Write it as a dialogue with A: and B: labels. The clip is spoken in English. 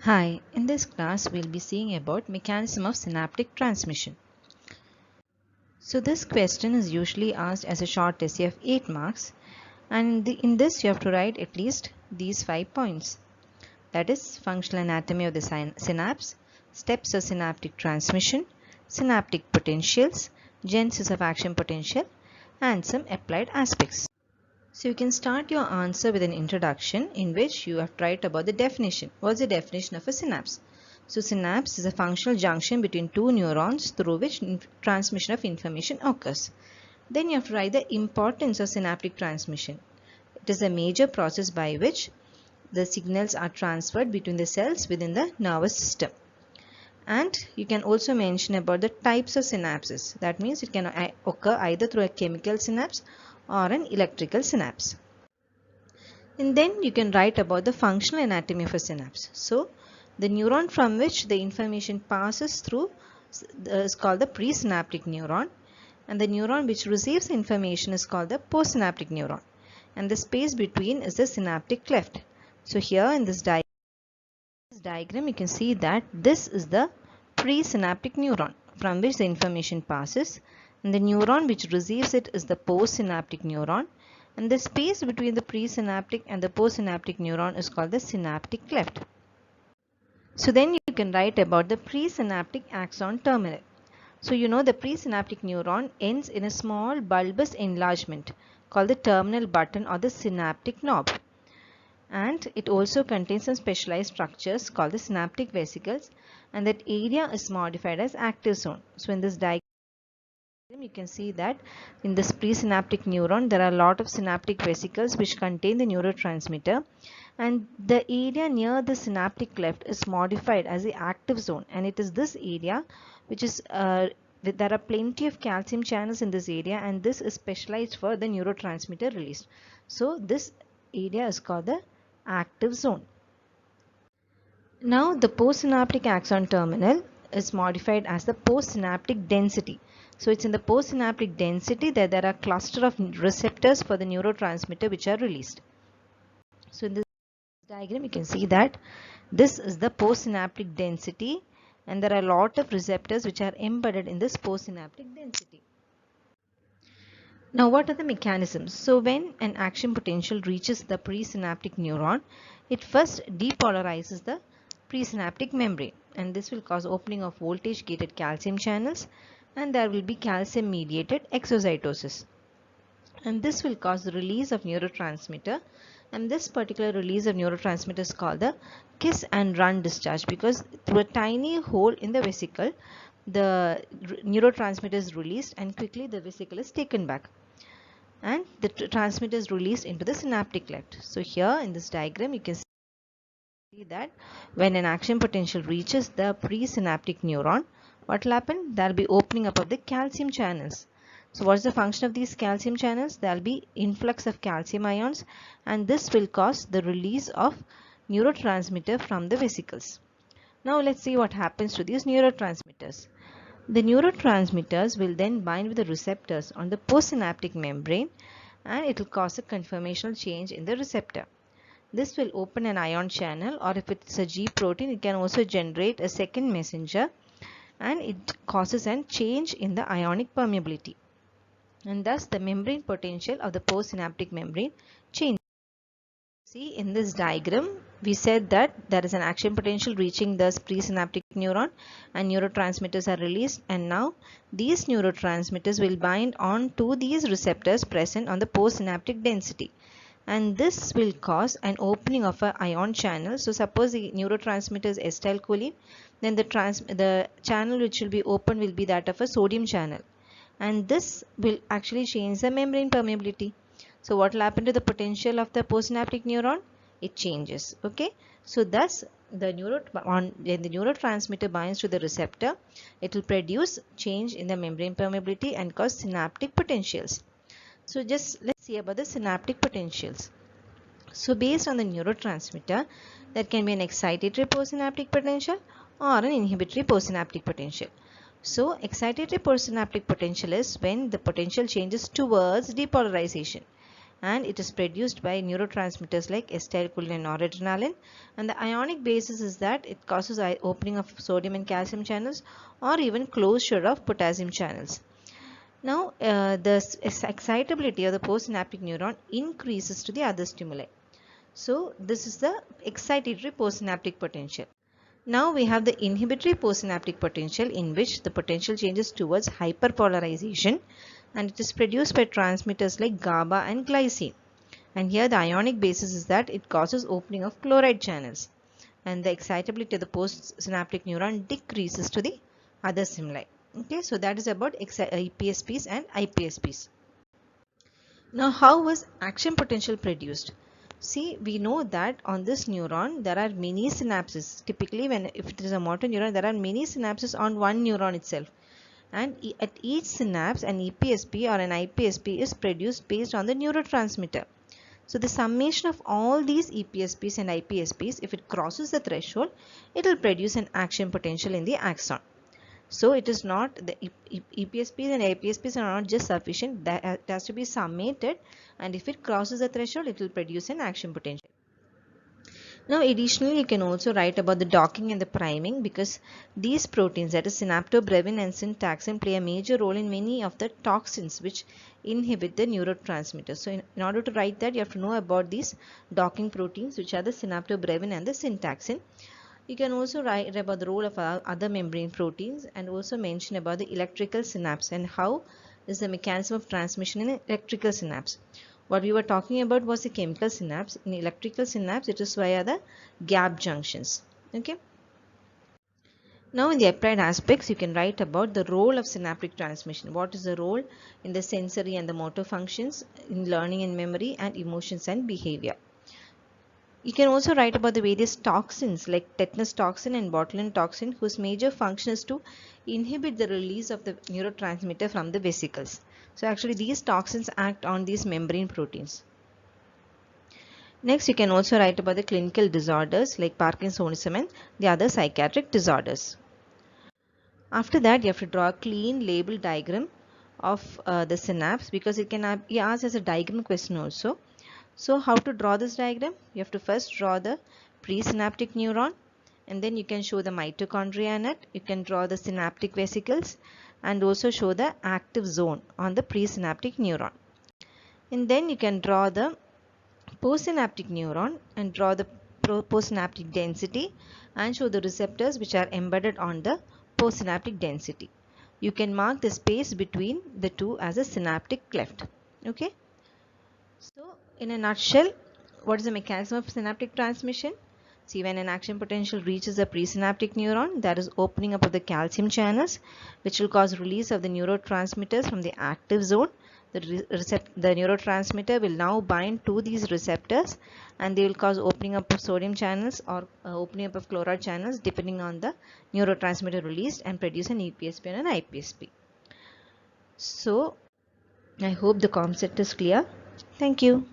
A: Hi, in this class we'll be seeing about mechanism of synaptic transmission. So this question is usually asked as a short essay of 8 marks, and in this you have to write at least these 5 points. That is functional anatomy of the synapse, steps of synaptic transmission, synaptic potentials, genesis of action potential, and some applied aspects. So you can start your answer with an introduction in which you have to write about the definition. What's the definition of a synapse? So synapse is a functional junction between two neurons through which transmission of information occurs. Then you have to write the importance of synaptic transmission. It is a major process by which the signals are transferred between the cells within the nervous system. And you can also mention about the types of synapses. That means it can occur either through a chemical synapse or an electrical synapse. And then you can write about the functional anatomy of a synapse. So the neuron from which the information passes through is called the presynaptic neuron, and the neuron which receives information is called the postsynaptic neuron, and the space between is the synaptic cleft. So here in this diagram you can see that this is the presynaptic neuron from which the information passes, and the neuron which receives it is the postsynaptic neuron, and the space between the presynaptic and the postsynaptic neuron is called the synaptic cleft. So then you can write about the presynaptic axon terminal. So you know the presynaptic neuron ends in a small bulbous enlargement called the terminal button or the synaptic knob. And it also contains some specialized structures called the synaptic vesicles, and that area is modified as active zone. So in this diagram you can see that in this presynaptic neuron there are a lot of synaptic vesicles which contain the neurotransmitter, and the area near the synaptic cleft is modified as the active zone, and it is this area which is there are plenty of calcium channels in this area, and this is specialized for the neurotransmitter release. So this area is called the active zone. Now the postsynaptic axon terminal is modified as the postsynaptic density. So it's in the postsynaptic density that there are cluster of receptors for the neurotransmitter which are released. So in this diagram you can see that this is the postsynaptic density, and there are a lot of receptors which are embedded in this postsynaptic density. Now what are the mechanisms? So when an action potential reaches the presynaptic neuron, it first depolarizes the presynaptic membrane, and this will cause opening of voltage gated calcium channels, and there will be calcium mediated exocytosis, and this will cause the release of neurotransmitter, and this particular release of neurotransmitter is called the kiss and run discharge, because through a tiny hole in the vesicle the neurotransmitter is released and quickly the vesicle is taken back, and the transmitter is released into the synaptic cleft. So here in this diagram you can see that when an action potential reaches the presynaptic neuron, what will happen? There will be opening up of the calcium channels. So what is the function of these calcium channels? There will be influx of calcium ions, and this will cause the release of neurotransmitter from the vesicles. Now let's see what happens to these neurotransmitters. The neurotransmitters will then bind with the receptors on the postsynaptic membrane, and it will cause a conformational change in the receptor. This will open an ion channel, or if it's a G protein it can also generate a second messenger, and it causes a change in the ionic permeability, and thus the membrane potential of the postsynaptic membrane changes. See in this diagram we said that there is an action potential reaching the presynaptic neuron and neurotransmitters are released, and now these neurotransmitters will bind on to these receptors present on the postsynaptic density, and this will cause an opening of an ion channel. So suppose the neurotransmitter is acetylcholine, then the channel which will be open will be that of a sodium channel, and this will actually change the membrane permeability. So what will happen to the potential of the postsynaptic neuron? It changes. Okay. So thus when the neurotransmitter binds to the receptor, it will produce change in the membrane permeability and cause synaptic potentials. So just let's see about the synaptic potentials. So based on the neurotransmitter, there can be an excitatory postsynaptic potential or an inhibitory postsynaptic potential. So excitatory postsynaptic potential is when the potential changes towards depolarization, and it is produced by neurotransmitters like acetylcholine and noradrenaline. And the ionic basis is that it causes opening of sodium and calcium channels or even closure of potassium channels. Now, the excitability of the postsynaptic neuron increases to the other stimuli. So, this is the excitatory postsynaptic potential. Now we have the inhibitory postsynaptic potential, in which the potential changes towards hyperpolarization, and it is produced by transmitters like GABA and glycine. And here the ionic basis is that it causes opening of chloride channels, and the excitability of the postsynaptic neuron decreases to the other stimuli. Okay, so that is about EPSPs and IPSPs. Now, how was action potential produced? See, we know that on this neuron there are many synapses. Typically, if it is a motor neuron, there are many synapses on one neuron itself, and at each synapse an EPSP or an IPSP is produced based on the neurotransmitter. So the summation of all these EPSPs and IPSPs, if it crosses the threshold, it will produce an action potential in the axon. So it is not the EPSPs and IPSPs are not just sufficient, that it has to be summated, and if it crosses the threshold, it will produce an action potential. Now additionally, you can also write about the docking and the priming, because these proteins, that is synaptobrevin and syntaxin, play a major role in many of the toxins which inhibit the neurotransmitters. So in order to write that, you have to know about these docking proteins, which are the synaptobrevin and the syntaxin. You can also write about the role of other membrane proteins, and also mention about the electrical synapse and how is the mechanism of transmission in electrical synapse. What we were talking about was the chemical synapse. In electrical synapse, it is via the gap junctions. Okay. Now in the applied aspects, you can write about the role of synaptic transmission. What is the role in the sensory and the motor functions, in learning and memory, and emotions and behavior. You can also write about the various toxins like tetanus toxin and botulinum toxin, whose major function is to inhibit the release of the neurotransmitter from the vesicles. So actually these toxins act on these membrane proteins. Next, you can also write about the clinical disorders like Parkinsonism and the other psychiatric disorders. After that, you have to draw a clean label diagram of the synapse, because it can be asked as a diagram question also. So how to draw this diagram? You have to first draw the presynaptic neuron, and then you can show the mitochondria in it. You can draw the synaptic vesicles and also show the active zone on the presynaptic neuron. And then you can draw the postsynaptic neuron and draw the postsynaptic density and show the receptors which are embedded on the postsynaptic density. You can mark the space between the two as a synaptic cleft. Okay. So in a nutshell, what is the mechanism of synaptic transmission? See, when an action potential reaches the presynaptic neuron, there is opening up of the calcium channels, which will cause release of the neurotransmitters from the active zone. The neurotransmitter will now bind to these receptors, and they will cause opening up of sodium channels or opening up of chloride channels depending on the neurotransmitter released, and produce an EPSP and an IPSP. So I hope the concept is clear. Thank you.